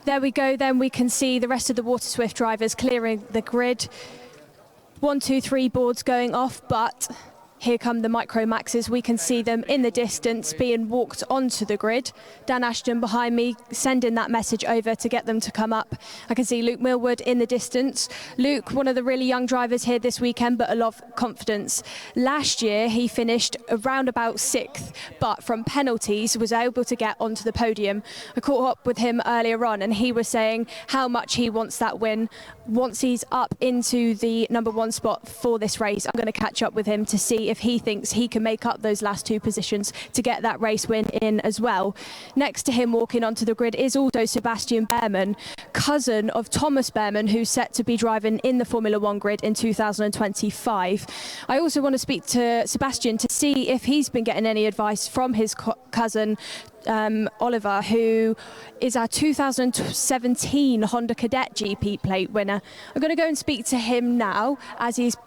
There we go, then we can see the rest of the Water Swift drivers clearing the grid. 1, 2, 3 boards going off, but here come the Micro Maxes. We can see them in the distance being walked onto the grid. Dan Ashton behind me sending that message over to get them to come up. I can see Luke Millwood in the distance. Luke, one of the really young drivers here this weekend, but a lot of confidence. Last year, he finished around about 6th, but from penalties was able to get onto the podium. I caught up with him earlier on, and he was saying how much he wants that win. Once he's up into the #1 spot for this race, I'm going to catch up with him to see if he thinks he can make up those last 2 positions to get that race win in as well. Next to him walking onto the grid is also Sebastian Bearman, cousin of Thomas Bearman, who's set to be driving in the Formula 1 grid in 2025. I also want to speak to Sebastian to see if he's been getting any advice from his cousin Oliver, who is our 2017 Honda Cadet GP plate winner. I'm going to go and speak to him now as he's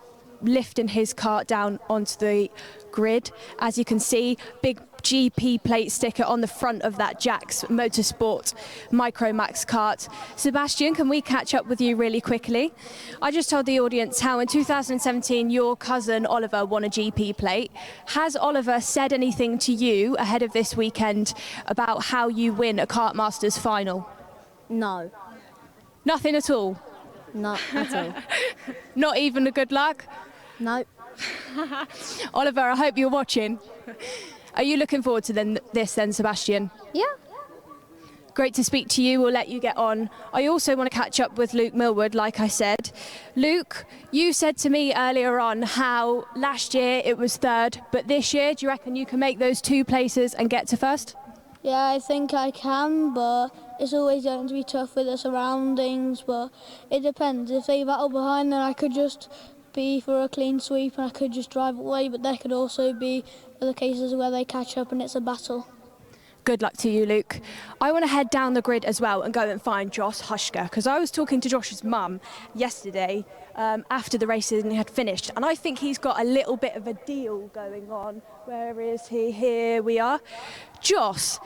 lifting his cart down onto the grid. As you can see, big GP plate sticker on the front of that Jack's Motorsport Micro Max kart. Sebastian, can we catch up with you really quickly? I just told the audience how in 2017 your cousin Oliver won a GP plate. Has Oliver said anything to you ahead of this weekend about how you win a Kartmasters final? No. Nothing at all? Not at all. Not even a good luck? No. Oliver, I hope you're watching. Are you looking forward to this then, Sebastian? Yeah. Great to speak to you. We'll let you get on. I also want to catch up with Luke Millwood, like I said. Luke, you said to me earlier on how last year it was 3rd, but this year, do you reckon you can make those 2 places and get to 1st? Yeah, I think I can, but it's always going to be tough with the surroundings, but it depends. If they battle behind, then I could just be for a clean sweep and I could just drive away, but there could also be other cases where they catch up and it's a battle. Good luck to you, Luke. I want to head down the grid as well and go and find Josh Hushka, because I was talking to Josh's mum yesterday after the racing had finished, and I think he's got a little bit of a deal going on. Where is he? Here we are. Josh,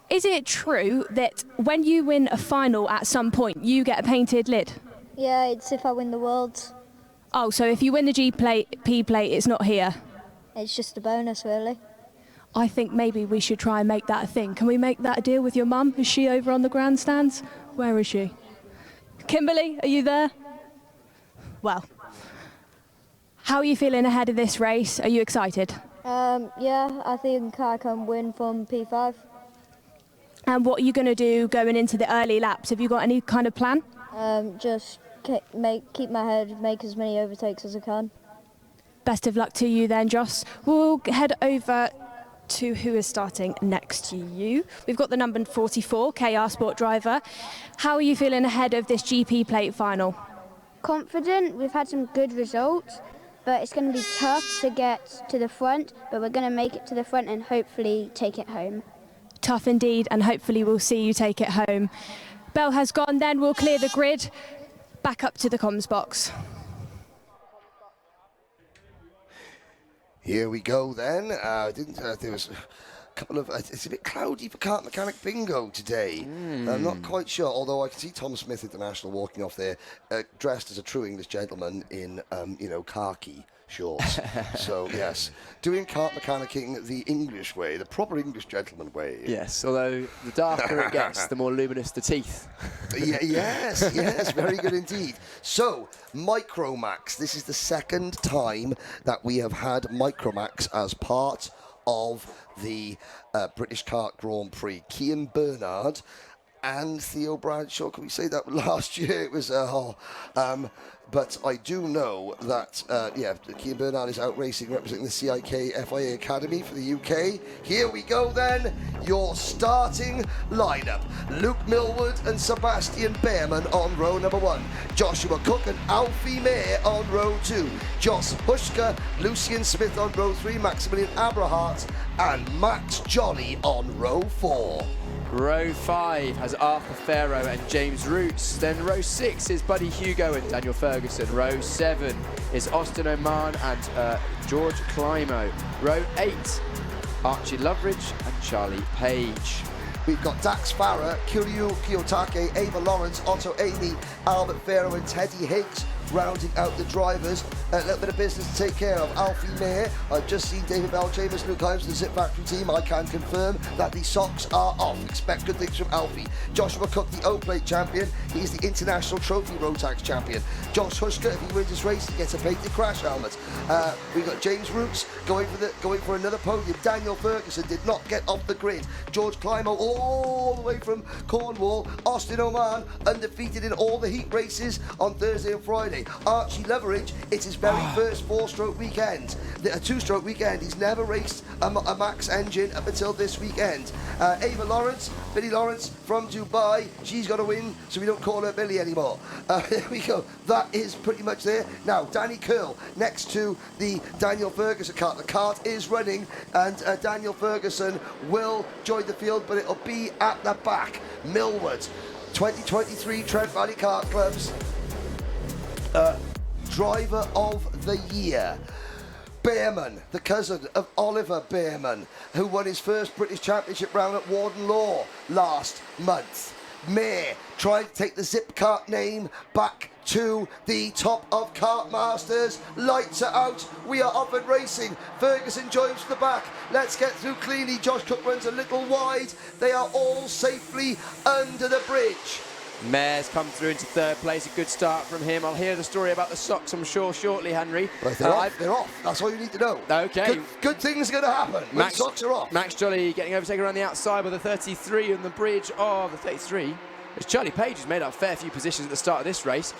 is it true that when you win a final at some point, you get a painted lid? Yeah, it's if I win the Worlds. Oh, so if you win the P plate, it's not here? It's just a bonus, really. I think maybe we should try and make that a thing. Can we make that a deal with your mum? Is she over on the grandstands? Where is she? Kimberly, are you there? Well, how are you feeling ahead of this race? Are you excited? Yeah, I think I can win from P5. And what are you going to do going into the early laps? Have you got any kind of plan? Just keep my head, make as many overtakes as I can. Best of luck to you then, Joss. We'll head over to who is starting next to you. We've got the number 44, KR Sport driver. How are you feeling ahead of this GP plate final? Confident. We've had some good results, but it's going to be tough to get to the front, but we're going to make it to the front and hopefully take it home. Tough indeed, and hopefully we'll see you take it home. Bell has gone, then we'll clear the grid. Back up to the comms box. Here we go then. There was a couple of. It's a bit cloudy for Kart Mechanic Bingo today. I'm not quite sure, although I can see Tom Smith International walking off there, dressed as a true English gentleman in, khaki shorts. So, yes, doing kart mechanicking the English way, the proper English gentleman way. Yes, although the darker it gets, the more luminous the teeth. Yes, very good indeed. So, Micromax, this is the 2nd time that we have had Micromax as part of the British Kart Grand Prix. Cian Bernard and Theo Bradshaw, can we say that last year? It was, but I do know that, Cian Bernard is out racing, representing the CIK FIA Academy for the UK. Here we go then, your starting lineup. Luke Millwood and Sebastian Bearman on row number 1. Joshua Cook and Alfie May on row 2. Joss Hushka, Lucian Smith on row 3. Maximilian Abrahart and Max Jolly on row 4. Row 5 has Arthur Farrow and James Roots. Then row 6 is Buddy Hugo and Daniel Ferguson. Row 7 is Austin Oman and George Climo. Row 8, Archie Loveridge and Charlie Page. We've got Dax Farah, Kiryu Kiyotake, Ava Lawrence, Otto Amy, Albert Farrow and Teddy Higgs rounding out the drivers. A little bit of business to take care of. Alfie Mayer, I've just seen David Bell-Chambers, Luke Himes, the Zip Factory team. I can confirm that the socks are off. Expect good things from Alfie. Joshua Cook, the O-Plate champion. He's the International Trophy Rotax champion. Josh Hushka, if he wins this race, he gets a painted crash helmet. We've got James Roots going for another podium. Daniel Ferguson did not get off the grid. George Climo all the way from Cornwall. Austin Oman undefeated in all the heat races on Thursday and Friday. Archie Loveridge, it's his very first four-stroke weekend. A two-stroke weekend. He's never raced a Max engine up until this weekend. Ava Lawrence, Billy Lawrence from Dubai. She's got to win, so we don't call her Billy anymore. There we go. That is pretty much there. Now, Danny Curl next to the Daniel Ferguson cart. The cart is running, and Daniel Ferguson will join the field, but it'll be at the back. Millward, 2023 Trent Valley Kart Club's Driver of the Year. Bearman, the cousin of Oliver Bearman, who won his first British Championship round at Warden Law last month. Mayer trying to take the Zip Kart name back to the top of Kartmasters. Lights are out. We are off and racing. Ferguson joins from the back. Let's get through cleanly. Josh Cook runs a little wide. They are all safely under the bridge. Mayer's come through into third place. A good start from him. I'll hear the story about the socks, I'm sure, shortly, Henry. Well, they're off. That's all you need to know. Okay. Good things are going to happen when the socks are off. Max Jolly getting overtaken around the outside with a 33 on the bridge of the 33. As Charlie Page has made up a fair few positions at the start of this race.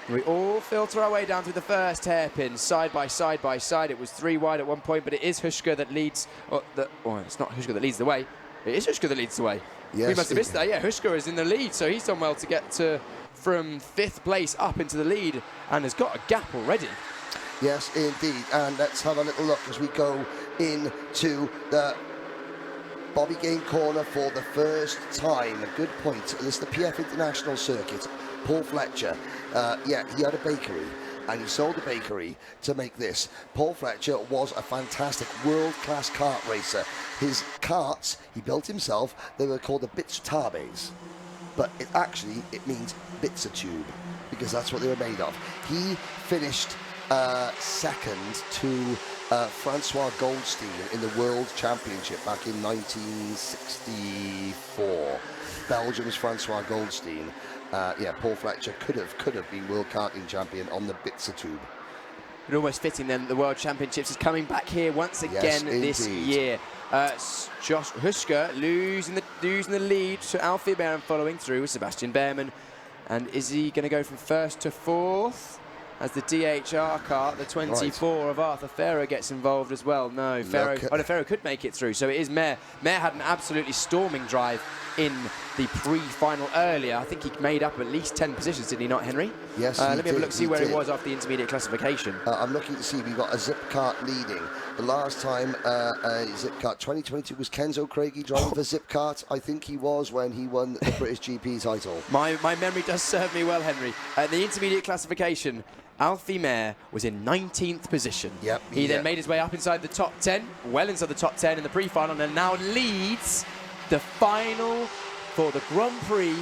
We all filter our way down through the first hairpin, side by side by side. It was 3 wide at one point, but it is Hushka that leads. It's not Hushka that leads the way. It is Hushka that leads the way. Yes, we must have missed that. Yeah, Hushka is in the lead, so he's done well to get from 5th place up into the lead and has got a gap already. Yes, indeed. And let's have a little look as we go into the Bobby Game corner for the first time. A good point. This is the PF International Circuit. Paul Fletcher, he had a bakery and he sold the bakery to make this. Paul Fletcher was a fantastic world-class kart racer. His karts, he built himself. They were called the Bitsutabes, but it means Bitsa tube because that's what they were made of. He finished second to Francois Goldstein in the World Championship back in 1964. Belgium's Francois Goldstein. Paul Fletcher could have been World Karting Champion on the Bitsa tube. But almost fitting then the World Championships is coming back here once again this year. Josh Hushka losing the lead to Alfie Bearman following through with Sebastian Bearman. And is he going to go from 1st to 4th? As the DHR kart, the 24 of Arthur Farrow gets involved as well. No, Farrow could make it through. So it is Mayer. Mayer had an absolutely storming drive in the pre-final earlier. I think he made up at least 10 positions, did he not, Henry? Yes, Let me have a look, see where he was after the intermediate classification. I'm looking to see, we've got a Zip Kart leading. The last time Zip Kart 2022 was Kenzo Craigie driving for Zip Kart. I think he was when he won the British GP title. My memory does serve me well, Henry. The intermediate classification, Alfie Mayer was in 19th position. He then made his way up inside the top 10, well inside the top 10 in the pre-final, and now leads the final for the Grand Prix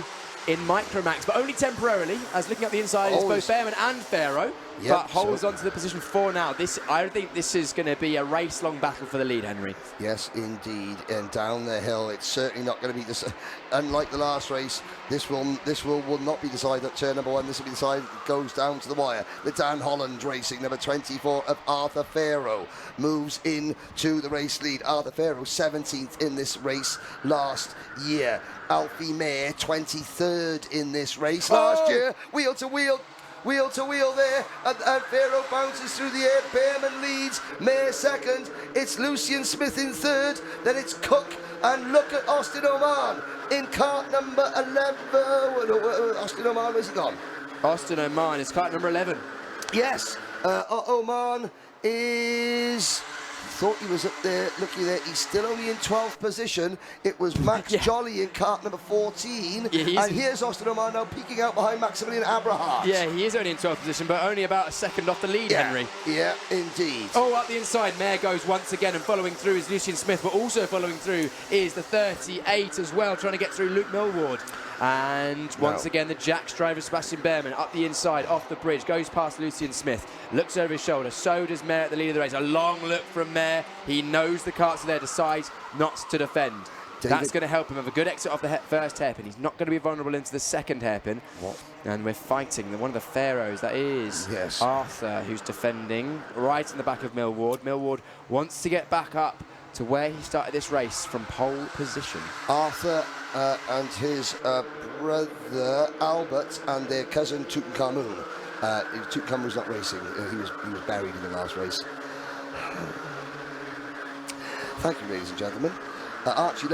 in Micromax, but only temporarily, as looking up the inside is both Bearman and Farrow, but holds on to the position 4 now. I think this is going to be a race-long battle for the lead, Henry. Yes, indeed, and down the hill, it's certainly not going to be this. Unlike the last race, this will not be decided at turn number 1. This will be decided. It goes down to the wire. The Dan Holland Racing number 24 of Arthur Farrow moves into the race lead. Arthur Farrow 17th in this race last year. Alfie Mayer 23rd in this race last year. Wheel to wheel there, and Farrow bounces through the air. Bearman leads, Mayer second. It's Lucian Smith in third. Then it's Cook, and look at Austin Oman in kart number 11. Austin Oman, where's he gone? Austin Oman is kart number 11. Yes, Oman is Thought he was up there, looky there, he's still only in 12th position. It was Max Jolly in cart number 14, and here's Austin O'Man now peeking out behind Maximilian Abrahart. Yeah, he is only in 12th position, but only about a second off the lead, Henry. Yeah, indeed. Oh, up the inside, Mayer goes once again, and following through is Lucian Smith, but also following through is the 38 as well, trying to get through Luke Millward. And once again, the Jacks driver, Sebastian Bearman, up the inside, off the bridge, goes past Lucian Smith, looks over his shoulder. So does Mayer at the lead of the race. A long look from Mayer. He knows the carts are there, decides not to defend. That's going to help him have a good exit off the first hairpin. He's not going to be vulnerable into the second hairpin. And we're fighting one of the pharaohs. That is Arthur, who's defending right in the back of Millward. Millward wants to get back up to where he started this race from pole position. Arthur and his brother Albert and their cousin Tutankhamun. Tutankhamun's not racing. He was buried in the last race. Thank you, ladies and gentlemen. Archie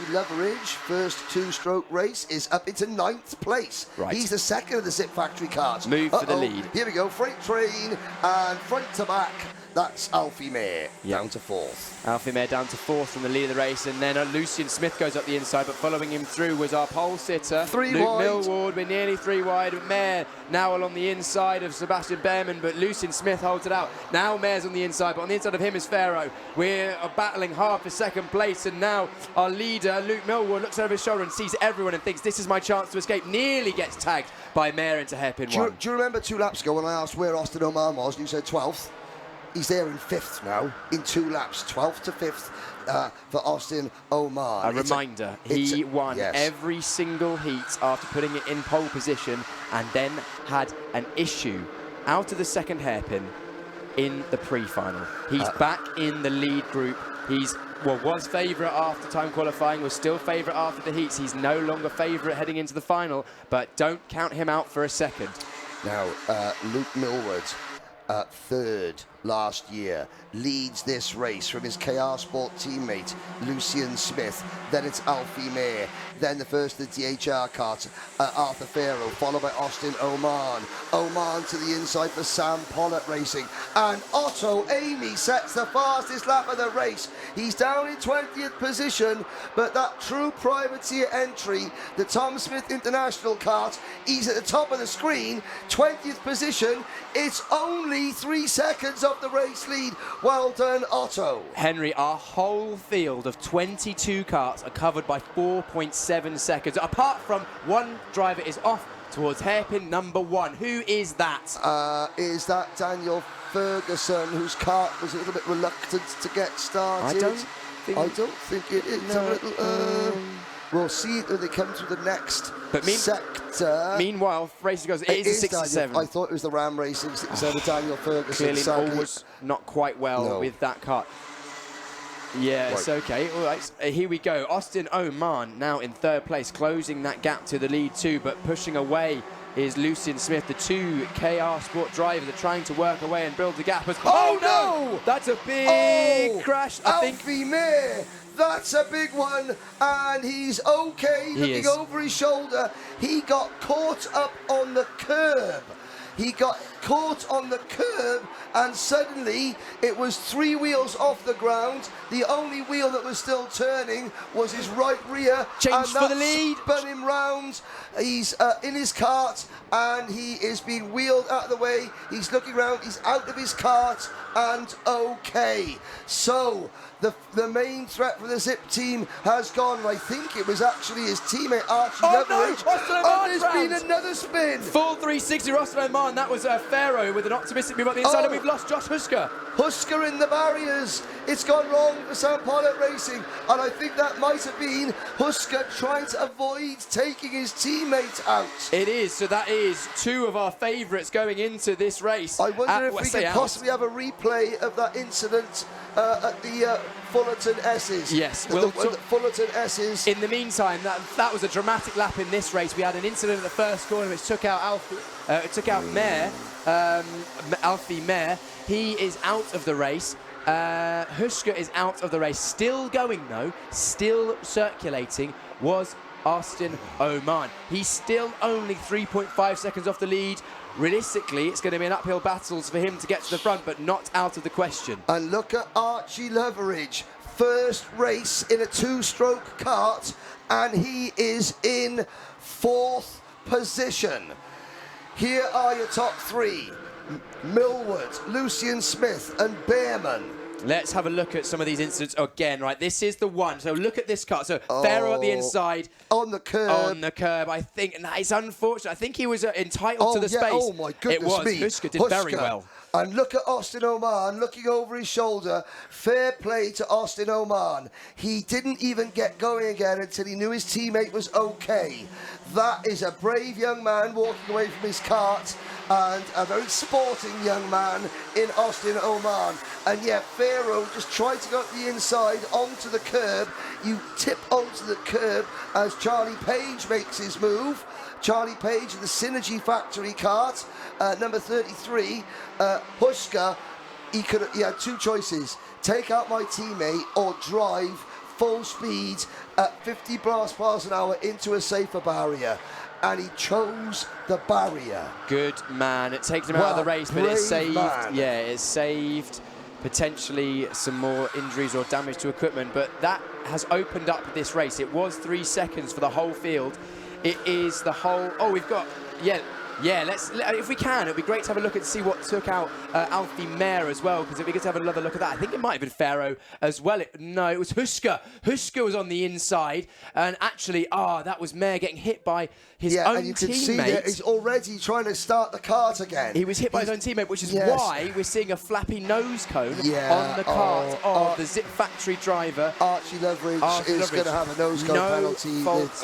Leveridge, first two-stroke race, is up into 9th place. He's the second of the Zip Factory carts. Move for the lead. Here we go, freight train, and front to back. That's Alfie Mayer down to 4th. Alfie Mayer down to 4th from the lead of the race, and then Lucian Smith goes up the inside, but following him through was our pole sitter, Luke Millward. We're nearly 3 wide. Mayer now along the inside of Sebastian Bearman, but Lucian Smith holds it out. Now Mayer's on the inside, but on the inside of him is Pharaoh. We're battling hard for second place, and now our leader, Luke Millward, looks over his shoulder and sees everyone and thinks, this is my chance to escape. Nearly gets tagged by Mayer into hairpin 1. Do you remember 2 laps ago when I asked where Austin O'Man was, and you said 12th? He's there in 5th now, in 2 laps, 12th to 5th for Austin O'Man. A reminder, he won every single heat after putting it in pole position, and then had an issue out of the second hairpin in the pre-final. He's back in the lead group. He's was favourite after time qualifying, was still favourite after the heats. He's no longer favourite heading into the final, but don't count him out for a second. Now, Luke Millward, 3rd last year, leads this race from his KR Sport teammate Lucian Smith. Then it's Alfie Mayer, then the first of the DHR carts, Arthur Pharaoh, followed by Austin O'Man. O'Man to the inside for Sam Pollett Racing, and Otto Amy sets the fastest lap of the race. He's down in 20th position, but that true privateer entry, the Tom Smith International kart, he's at the top of the screen, 20th position. It's only 3 seconds off the race lead. Well done, Otto. Henry, our whole field of 22 carts are covered by 4.7 seconds. Apart from one driver is off towards hairpin number 1. Who is that? Is that Daniel Ferguson, whose cart was a little bit reluctant to get started? I don't think it is. No, we'll see when they come to the next sector. Meanwhile, racing goes. It is 67. I thought it was the Ram Racing 67, Daniel Ferguson. Clearly, always not quite well with that cart. Yeah, it's okay. All right, here we go. Austin O'Man now in 3rd place, closing that gap to the lead too, but pushing away is Lucian Smith. The 2 KR Sport drivers are trying to work away and build the gap. Oh no! That's a big crash. Alfie Mayer. That's a big one, and he's okay. Looking over his shoulder, he got caught up on the curb. He got caught on the curb, and suddenly it was 3 wheels off the ground. The only wheel that was still turning was his right rear. Changed for the lead. Spun him round. He's in his cart, and he is being wheeled out of the way. He's looking around. He's out of his cart, and okay. So the main threat for the Zip team has gone. I think it was actually his teammate Archie Leveridge. No, there's been another spin. Full 360 Austin O'Man. That was Pharaoh with an optimistic move up the inside, and we've lost Josh Husker. Husker in the barriers. It's gone wrong for Sam Pollett Racing, and I think that might have been Husker trying to avoid taking his teammate out. It is, so that is 2 of our favourites going into this race. I wonder if we could possibly have a replay of that incident at the Fullerton S's. Yes, the Fullerton S's. In the meantime, that was a dramatic lap in this race. We had an incident at the first corner which took out Alfie Mayer. He is out of the race. Husker is out of the race. Still going though, still circulating, was Austin Oman. He's still only 3.5 seconds off the lead. Realistically, it's going to be an uphill battle for him to get to the front, but not out of the question. And look at Archie Leveridge. First race in a two-stroke kart, and he is in 4th position. Here are your top 3. Millward, Lucian Smith and Bearman. Let's have a look at some of these incidents again, right? This is the one. So look at this car. So Ferro at the inside. On the curb. On the curb, I think. And that is unfortunate. I think he was entitled to the space. Oh, my goodness it was. me. Huska did very well. And look at Austin Oman looking over his shoulder. Fair play to Austin Oman. He didn't even get going again until he knew his teammate was okay. That is a brave young man walking away from his kart, and a very sporting young man in Austin Oman. And yet Ferro just tried to go to the inside onto the curb. You tip onto the curb as Charlie Page makes his move. Charlie Page in the Synergy Factory kart, number 33. Huska, he had 2 choices: take out my teammate or drive full speed at 50 miles an hour into a safer barrier. And he chose the barrier. Good man. It takes him out of the race, but it saved. Man. Yeah, it saved potentially some more injuries or damage to equipment. But that has opened up this race. It was 3 seconds for the whole field. It is the whole. Oh, we've got. Yeah, if we can, it'd be great to have a look and see what took out Alfie Mayer as well, because it'd be good to have another look at that. I think it might have been Ferro as well. No, it was Huska. Huska was on the inside, and actually, that was Mayer getting hit by his own teammate. Yeah, and you can see that he's already trying to start the kart again. He was hit by his own teammate, which is why we're seeing a flappy nose cone on the kart of the Zip Factory driver. Archie Leveridge is going to have a nose cone penalty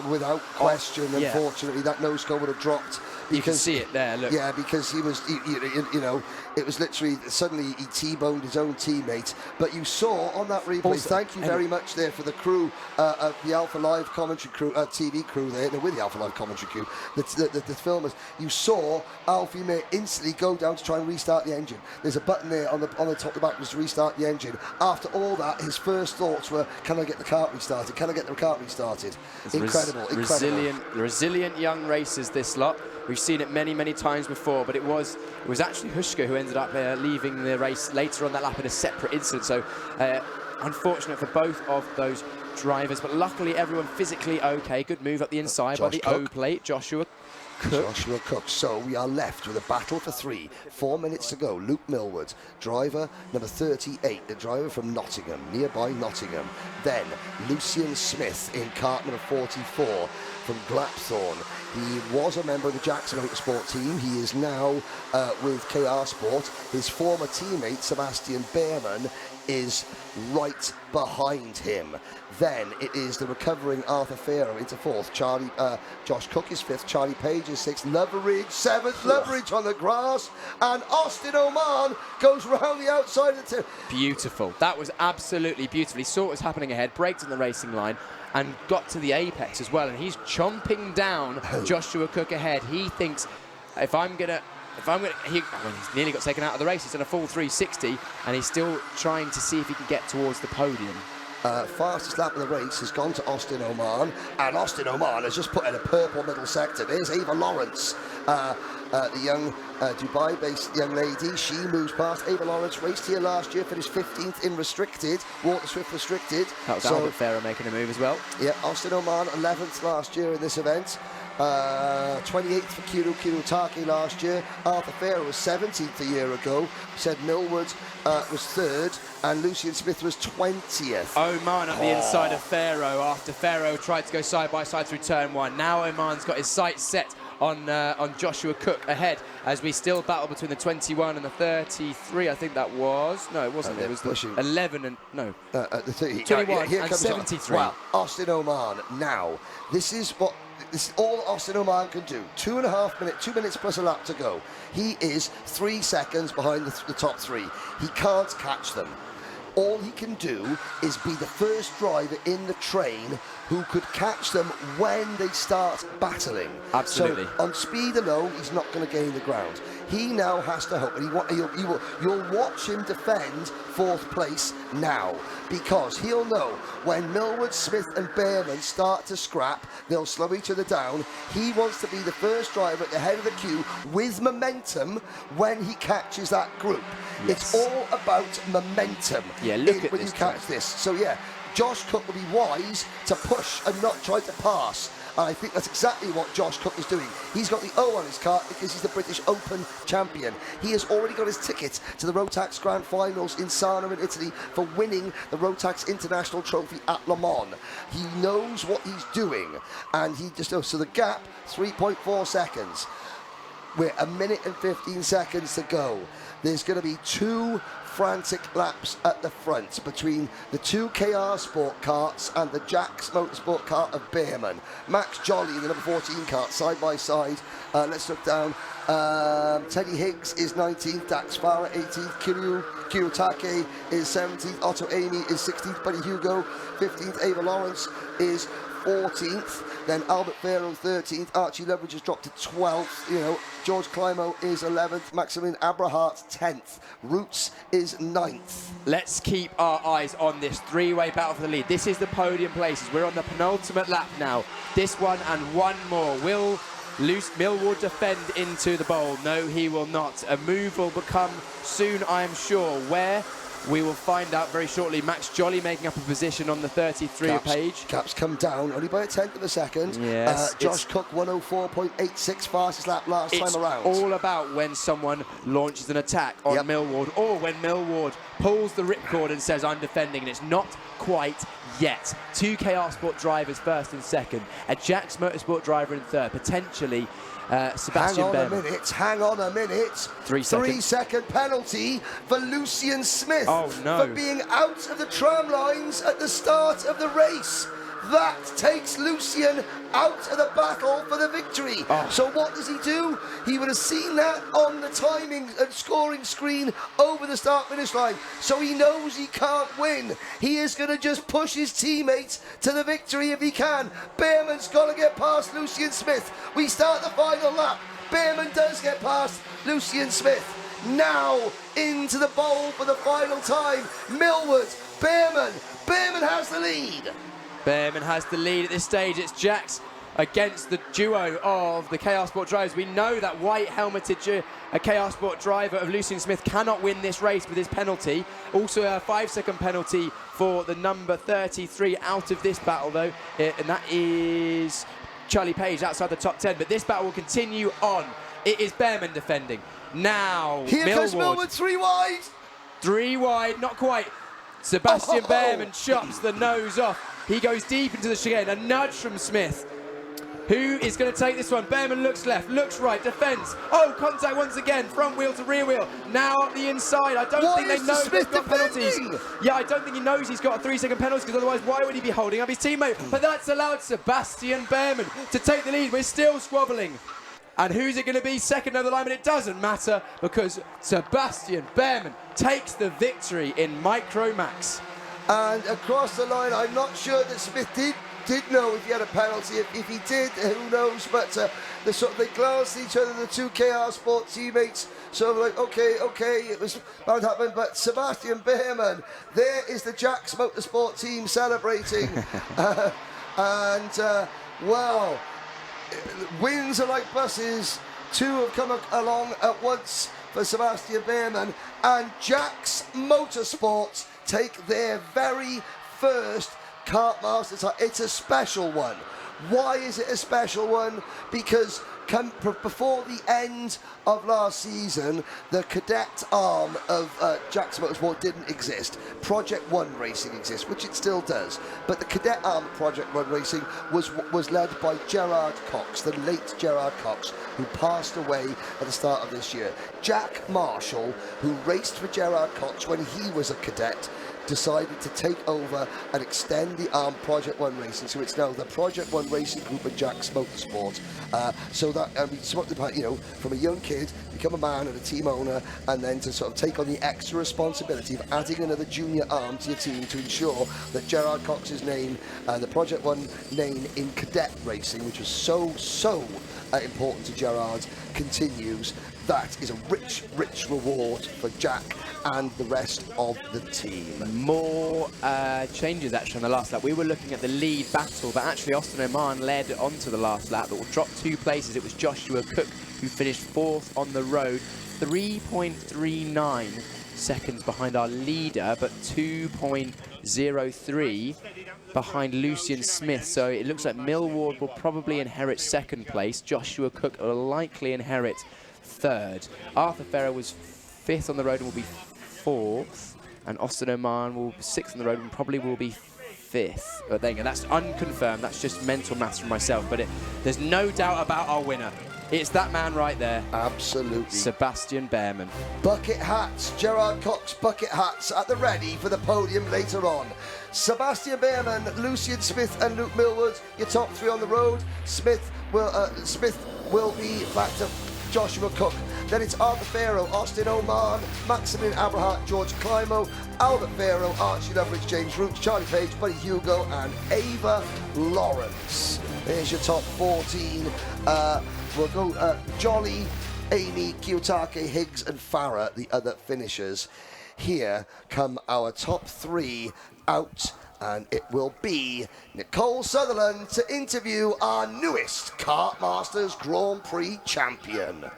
without question. Unfortunately, that nose cone would have dropped. You can see it there, look. Yeah, because he was, you know, it was literally, suddenly he T-boned his own teammate. But you saw on that replay, thank you very much there for the crew, the Alpha Live commentary crew, TV crew there, with the Alpha Live commentary crew, the filmers. You saw Alfie May instantly go down to try and restart the engine. There's a button there on the top of the back was to restart the engine. After all that, his first thoughts were, can I get the kart restarted? Can I get the kart restarted? Incredible. Resilient young racers, this lot. We've seen it many, many times before, but it was actually Huska who ended up leaving the race later on that lap in a separate incident. So unfortunate for both of those drivers, but luckily everyone physically okay. Good move up the inside by the O-plate, Joshua Cook. So we are left with a battle for 3. 4 minutes to go. Luke Millward, driver number 38, the driver from Nottingham, nearby Nottingham. Then Lucian Smith in kart number 44 from Glapthorne. He was a member of the Jackson Motorsport team. He is now with KR Sport. His former teammate, Sebastian Bearman, is right behind him. Then it is the recovering Arthur Ferro into 4th. Josh Cook is 5th. Charlie Page is 6th. Leveridge 7th. Leveridge on the grass. And Austin Oman goes round the outside of the tip. Beautiful. That was absolutely beautiful. He saw what was happening ahead, braked on the racing line, and got to the apex as well. And he's chomping down Joshua Cook ahead. He thinks, he's nearly got taken out of the race. He's done a full 360, and he's still trying to see if he can get towards the podium. Fastest lap of the race has gone to Austin Oman, and Austin Oman has just put in a purple middle sector. There's Ava Lawrence, the young Dubai-based young lady. She moves past. Ava Lawrence raced here last year, finished 15th in restricted, Water Swift restricted. That was Albert Ferro making a move as well. Yeah, Austin Oman 11th last year in this event. 28th for Kiro Kirutaki last year. Arthur Ferro was 17th a year ago. Said Millward was 3rd, and Lucian Smith was 20th. Oman on the inside of Ferro after Ferro tried to go side by side through turn 1. Now Oman's got his sights set on Joshua Cook ahead as we still battle between the 21 and the 33. I think that was. No, it wasn't. It was the 11 and no. The 21 here and comes 73. Well, Austin Oman now. This is all Austin Oman can do. 2.5 minutes, 2 minutes plus a lap to go. He is 3 seconds behind the top 3. He can't catch them. All he can do is be the first driver in the train who could catch them when they start battling. Absolutely. So on speed alone, he's not going to gain the ground. he now has to hope, and you'll watch him defend 4th place now, because he'll know when Millward, Smith and Bearman start to scrap, they'll slow each other down. He wants to be the first driver at the head of the queue with momentum when he catches that group. Yes. It's all about momentum when you catch this. So yeah, Josh Cook will be wise to push and not try to pass. And I think that's exactly what Josh Cook is doing. He's got the O on his cart because he's the British Open champion. He has already got his ticket to the Rotax Grand Finals in Sarno in Italy for winning the Rotax International Trophy at Le Mans. He knows what he's doing, and he just knows. So the gap, 3.4 seconds. We're 1 minute and 15 seconds to go. There's going to be 2 frantic laps at the front between the 2 KR Sport carts and the Jack's Motorsport kart of Bearman. Max Jolly in the number 14 kart side by side. Let's look down. Teddy Higgs is 19th, Dax Farah 18th, Kirutake is 17th, Otto Amy is 16th, Buddy Hugo 15th, Ava Lawrence is 14th, then Albert Farrow 13th, Archie Leverage has dropped to 12th, you know, George Climo is 11th, Maximilian Abrahart 10th, Roots is 9th. Let's keep our eyes on this 3-way battle for the lead. This is the podium places. We're on the penultimate lap now. This one and one more. Will Millward defend into the bowl? No, he will not. A move will become soon, I am sure. Where? We will find out very shortly. Max Jolly making up a position on the 33 page. Caps come down only by 1/10 of a second. Yes. Josh Cook 104.86, fastest lap last time around. It's all about when someone launches an attack on Millward, or when Millward pulls the ripcord and says, I'm defending, and it's not quite yet. 2 KR Sport drivers first and second, a Jack's Motorsport driver in third, potentially Sebastian Bearman. Hang on a minute. 3 seconds. 3-second penalty for Lucian Smith for being out of the tram lines at the start of the race. That takes Lucian out of the battle for the victory. So what does he do? He would have seen that on the timing and scoring screen over the start-finish line. So he knows he can't win. He is going to just push his teammates to the victory if he can. Bearman's got to get past Lucian Smith. We start the final lap. Bearman does get past Lucian Smith. Now into the bowl for the final time. Millward, Bearman. Bearman has the lead. Bearman has the lead at this stage. It's Jax against the duo of the KR Sport drivers. We know that white-helmeted KR Sport driver of Lucian Smith cannot win this race with his penalty. Also a 5-second penalty for the number 33 out of this battle, though, and that is Charlie Page outside the top 10. But this battle will continue on. It is Bearman defending. Now, here comes Millward, 3 wide. 3 wide, not quite. Sebastian Bearman chops the nose off. He goes deep into the chicane, a nudge from Smith. Who is going to take this one? Bearman looks left, looks right, defends. Oh, contact once again, front wheel to rear wheel. Now up the inside. I don't think they know they've got penalties. Yeah, I don't think he knows he's got a 3-second penalty, because otherwise why would he be holding up his teammate? But that's allowed Sebastian Bearman to take the lead. We're still squabbling. And who's it going to be second over the line? But it doesn't matter, because Sebastian Bearman takes the victory in Micro Max. And across the line, I'm not sure that Smith did know if he had a penalty. If he did, who knows? But they glanced at each other, the 2 KR Sport teammates, sort of like, okay, it was bound to happen. But Sebastian Bearman, there is the Jack's Motorsport team celebrating. Wow, wins are like buses. 2 have come along at once for Sebastian Bearman, and Jack's Motorsport take their very first Kartmasters. It's a special one. Why is it a special one? Because before the end of last season, the cadet arm of Jack's Motorsport didn't exist. Project One Racing exists, which it still does. But the cadet arm of Project One Racing was led by Gerard Cox, the late Gerard Cox, who passed away at the start of this year. Jack Marshall, who raced for Gerard Cox when he was a cadet, decided to take over and extend the arm Project One Racing, so it's now the Project One Racing Group of Jack's Motorsport. So that from a young kid, become a man and a team owner, and then to sort of take on the extra responsibility of adding another junior arm to your team to ensure that Gerard Cox's name, the Project One name in cadet racing, which was so important to Gerard continues, that is a rich, rich reward for Jack and the rest of the team. More changes actually on the last lap. We were looking at the lead battle, but actually Austin Oman led onto the last lap, but will drop 2 places. It was Joshua Cook who finished 4th on the road, 3.39 seconds behind our leader, but 2.03 behind Lucian Smith. So it looks like Millward will probably inherit 2nd place. Joshua Cook will likely inherit 3rd. Arthur Ferrer was 5th on the road and will be 4th. And Austin Oman will be 6th on the road and probably will be 5th. But there you go, that's unconfirmed. That's just mental maths from myself. But there's no doubt about our winner. It's that man right there. Absolutely. Sebastian Bearman. Bucket hats, Gerard Cox bucket hats at the ready for the podium later on. Sebastian Bearman, Lucian Smith and Luke Millward, your top 3 on the road. Smith will be back to Joshua Cook. Then it's Arthur Farrow, Austin Oman, Maximilian Abrahart, George Climo, Albert Farrow, Archie Loveridge, James Roots, Charlie Page, Buddy Hugo and Ava Lawrence. There's your top 14. We'll go Jolly, Amy, Kiyotake, Higgs and Farah, the other finishers. Here come our top 3 out, and it will be Nicole Sutherland to interview our newest Kartmasters Grand Prix champion.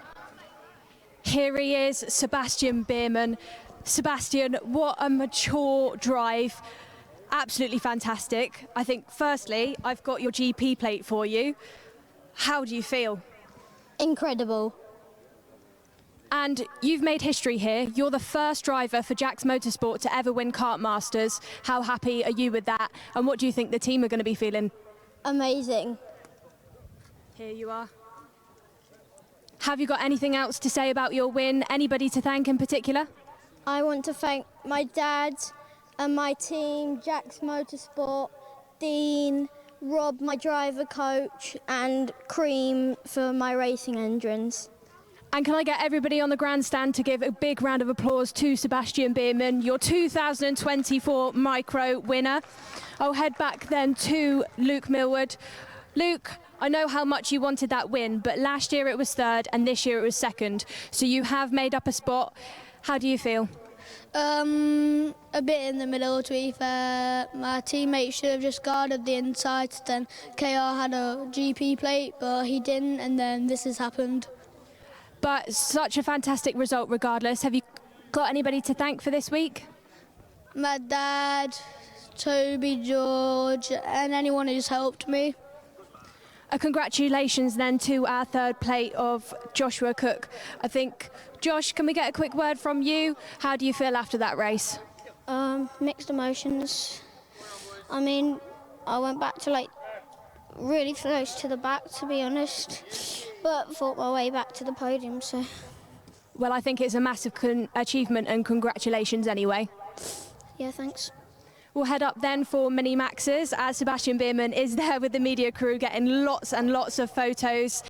Here he is, Sebastian Bearman. Sebastian, what a mature drive. Absolutely fantastic. I think, firstly, I've got your GP plate for you. How do you feel? Incredible. And you've made history here. You're the first driver for Jack's Motorsport to ever win Kartmasters. How happy are you with that? And what do you think the team are going to be feeling? Amazing. Here you are. Have you got anything else to say about your win? Anybody to thank in particular? I want to thank my dad and my team, Jack's Motorsport, Dean, Rob, my driver coach, and Cream for my racing engines. And can I get everybody on the grandstand to give a big round of applause to Sebastian Bearman, your 2024 Micro winner. I'll head back then to Luke Millward. Luke, I know how much you wanted that win, but last year it was 3rd and this year it was 2nd. So you have made up a spot. How do you feel? A bit in the middle, to be fair. My teammate should have just guarded the inside, then KR had a GP plate, but he didn't, and then this has happened. But such a fantastic result regardless. Have you got anybody to thank for this week? My dad, Toby, George, and anyone who's helped me. Congratulations then to our 3rd plate of Joshua Cook. I think, Josh, can we get a quick word from you? How do you feel after that race? Mixed emotions. I mean, I went back to really close to the back, to be honest, but fought my way back to the podium, so. Well, I think it's a massive achievement and congratulations anyway. Yeah, thanks. We'll head up then for Mini Maxes as Sebastian Bearman is there with the media crew getting lots and lots of photos.